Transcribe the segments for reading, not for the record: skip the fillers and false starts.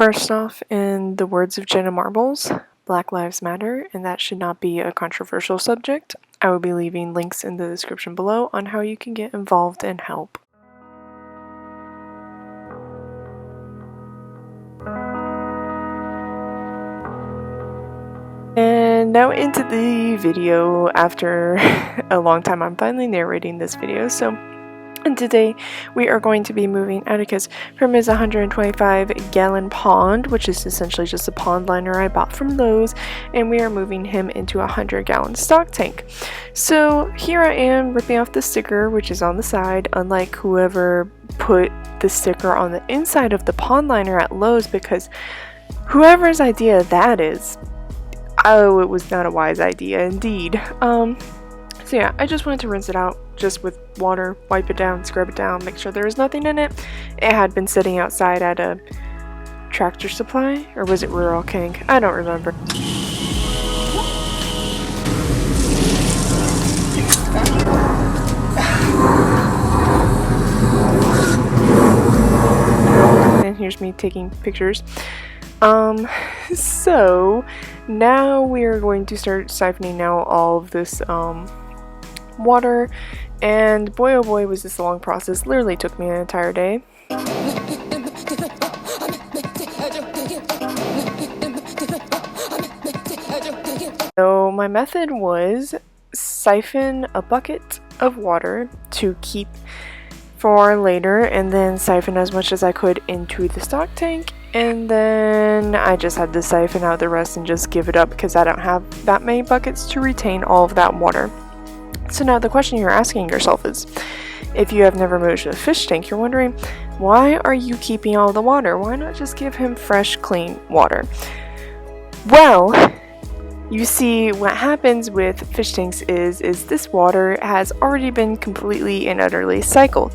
First off, in the words of Jenna Marbles, Black Lives Matter, and that should not be a controversial subject. I will be leaving links in the description below on how you can get involved and help. And now into the video. After a long time, I'm finally narrating this video. And today we are going to be moving Atticus from his 125-gallon pond, which is essentially just a pond liner I bought from Lowe's, and we are moving him into a 100-gallon stock tank. So here I am ripping off the sticker, which is on the side, unlike whoever put the sticker on the inside of the pond liner at Lowe's, because whoever's idea that is, oh, it was not a wise idea indeed. So yeah, I just wanted to rinse it out just with water, wipe it down, scrub it down, make sure there was nothing in it. It had been sitting outside at a Tractor Supply, or was it Rural King? I don't remember. And here's me taking pictures. So now we are going to start siphoning out all of this water, and boy oh boy was this a long process. Literally took me an entire day. So my method was siphon a bucket of water to keep for later, and then siphon as much as I could into the stock tank, and then I just had to siphon out the rest and just give it up because I don't have that many buckets to retain all of that water. So now the question you're asking yourself is, if you have never moved a fish tank, you're wondering, why are you keeping all the water? Why not just give him fresh, clean water? Well, you see, what happens with fish tanks is this water has already been completely and utterly cycled.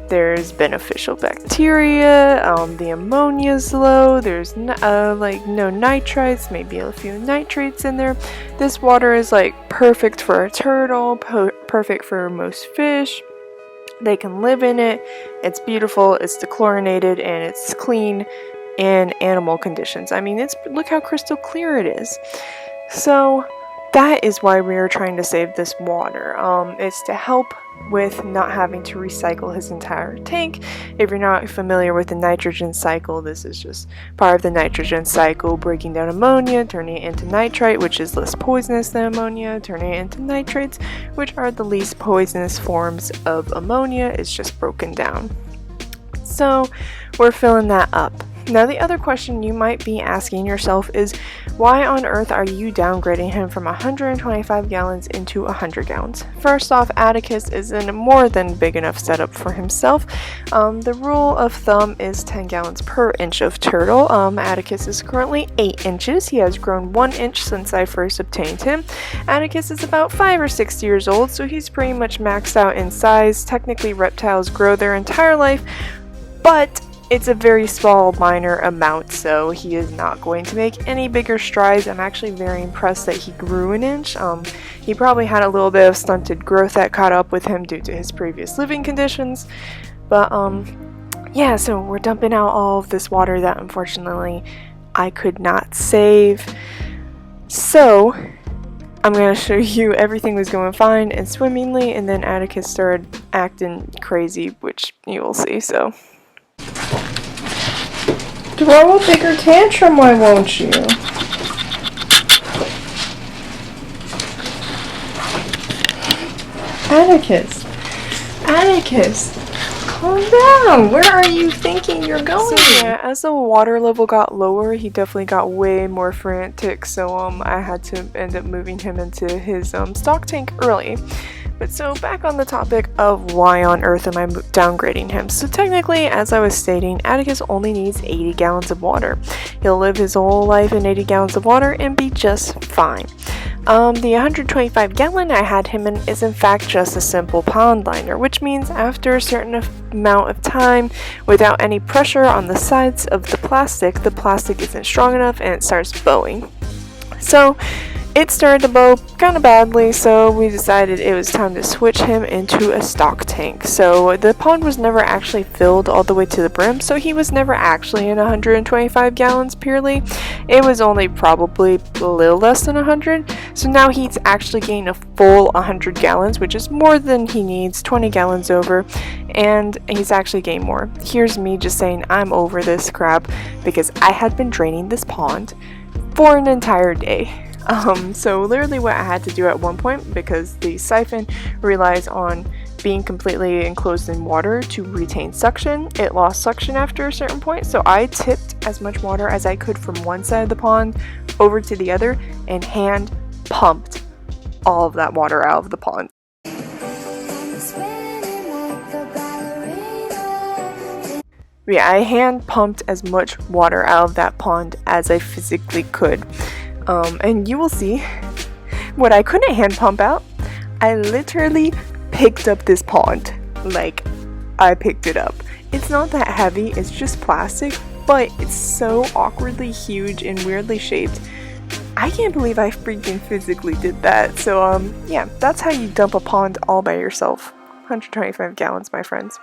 There's beneficial bacteria, the ammonia's low, there's no nitrites, maybe a few nitrates in there. This water is like perfect for a turtle, perfect for most fish. They can live in it. It's beautiful, it's dechlorinated, and it's clean in animal conditions. I mean, look how crystal clear it is. So that is why we are trying to save this water. It's to help with not having to recycle his entire tank. If you're not familiar with the nitrogen cycle, this is just part of the nitrogen cycle, breaking down ammonia, turning it into nitrite, which is less poisonous than ammonia, turning it into nitrates, which are the least poisonous forms of ammonia. It's just broken down. So we're filling that up. Now the other question you might be asking yourself is, why on earth are you downgrading him from 125 gallons into 100 gallons? First off, Atticus is in a more than big enough setup for himself. The rule of thumb is 10 gallons per inch of turtle. Atticus is currently 8 inches. He has grown 1 inch since I first obtained him. Atticus is about 5 or 6 years old, so he's pretty much maxed out in size. Technically, reptiles grow their entire life, but it's a very small, minor amount, so he is not going to make any bigger strides. I'm actually very impressed that he grew an inch. He probably had a little bit of stunted growth that caught up with him due to his previous living conditions. But, yeah, so we're dumping out all of this water that, unfortunately, I could not save. So I'm going to show you everything was going fine and swimmingly, and then Atticus started acting crazy, which you will see, so. Throw a bigger tantrum, why won't you? Atticus! Atticus! Calm down! Where are you thinking you're going? So yeah, as the water level got lower, he definitely got way more frantic, so I had to end up moving him into his stock tank early. But so back on the topic of why on earth am I downgrading him. So technically, as I was stating, Atticus only needs 80 gallons of water. He'll live his whole life in 80 gallons of water and be just fine. The 125 gallon I had him in is in fact just a simple pond liner, which means after a certain amount of time, without any pressure on the sides of the plastic isn't strong enough and it starts bowing. So it started to blow kind of badly, so we decided it was time to switch him into a stock tank. So the pond was never actually filled all the way to the brim, so he was never actually in 125 gallons purely. It was only probably a little less than 100, so now he's actually gained a full 100 gallons, which is more than he needs, 20 gallons over, and he's actually gained more. Here's me just saying I'm over this crap because I had been draining this pond for an entire day. So literally what I had to do at one point, because the siphon relies on being completely enclosed in water to retain suction, it lost suction after a certain point, so I tipped as much water as I could from one side of the pond over to the other and hand pumped all of that water out of the pond. Yeah, I hand pumped as much water out of that pond as I physically could. And you will see what I couldn't hand pump out. I literally picked up this pond. Like, I picked it up. It's not that heavy, it's just plastic, but it's so awkwardly huge and weirdly shaped. I can't believe I freaking physically did that. So, yeah, that's how you dump a pond all by yourself. 125 gallons, my friends.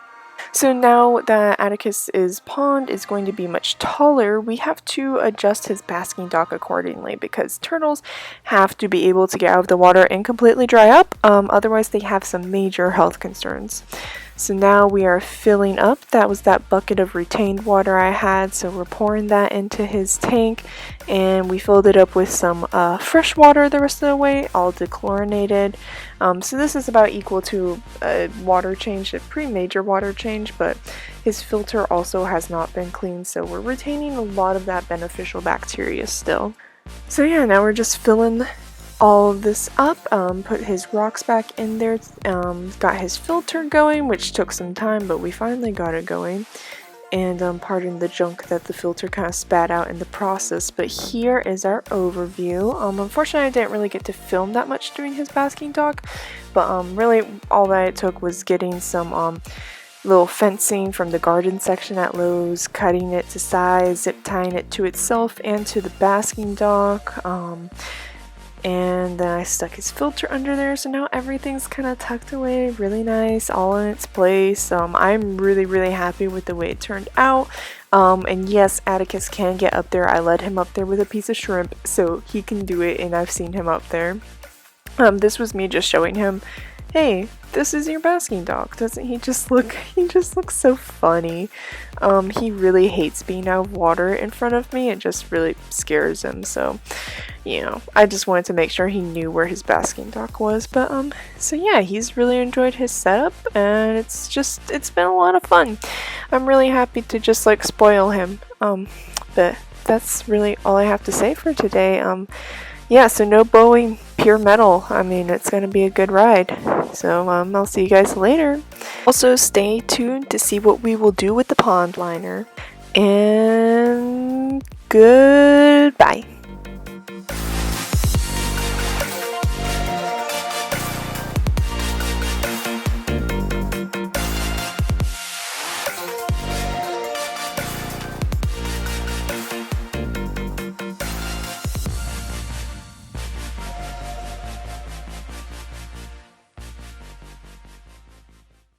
So now that Atticus's pond is going to be much taller, we have to adjust his basking dock accordingly because turtles have to be able to get out of the water and completely dry up, otherwise they have some major health concerns. So now we are filling up. That was that bucket of retained water I had, so we're pouring that into his tank, and we filled it up with some fresh water the rest of the way, all dechlorinated. So this is about equal to a water change, a pretty major water change, but his filter also has not been cleaned, so we're retaining a lot of that beneficial bacteria still. So yeah, now we're just filling all of this up, put his rocks back in there, got his filter going, which took some time, but we finally got it going. And pardon the junk that the filter kind of spat out in the process, but here is our overview. Unfortunately, I didn't really get to film that much during his basking dock, but really all that it took was getting some little fencing from the garden section at Lowe's, cutting it to size, zip tying it to itself and to the basking dock. And then I stuck his filter under there, so now everything's kind of tucked away really nice, all in its place. I'm really happy with the way it turned out. And yes, Atticus can get up there. I led him up there with a piece of shrimp, so he can do it, and I've seen him up there. This was me just showing him, hey, this is your basking dock. Doesn't he just looks so funny. He really hates being out of water in front of me. It just really scares him, so you know, I just wanted to make sure he knew where his basking dock was. But so yeah, he's really enjoyed his setup, and it's been a lot of fun. I'm really happy to just like spoil him. But that's really all I have to say for today. Yeah, so no Boeing, pure metal. I mean, it's gonna be a good ride. So I'll see you guys later. Also, stay tuned to see what we will do with the pond liner. And goodbye.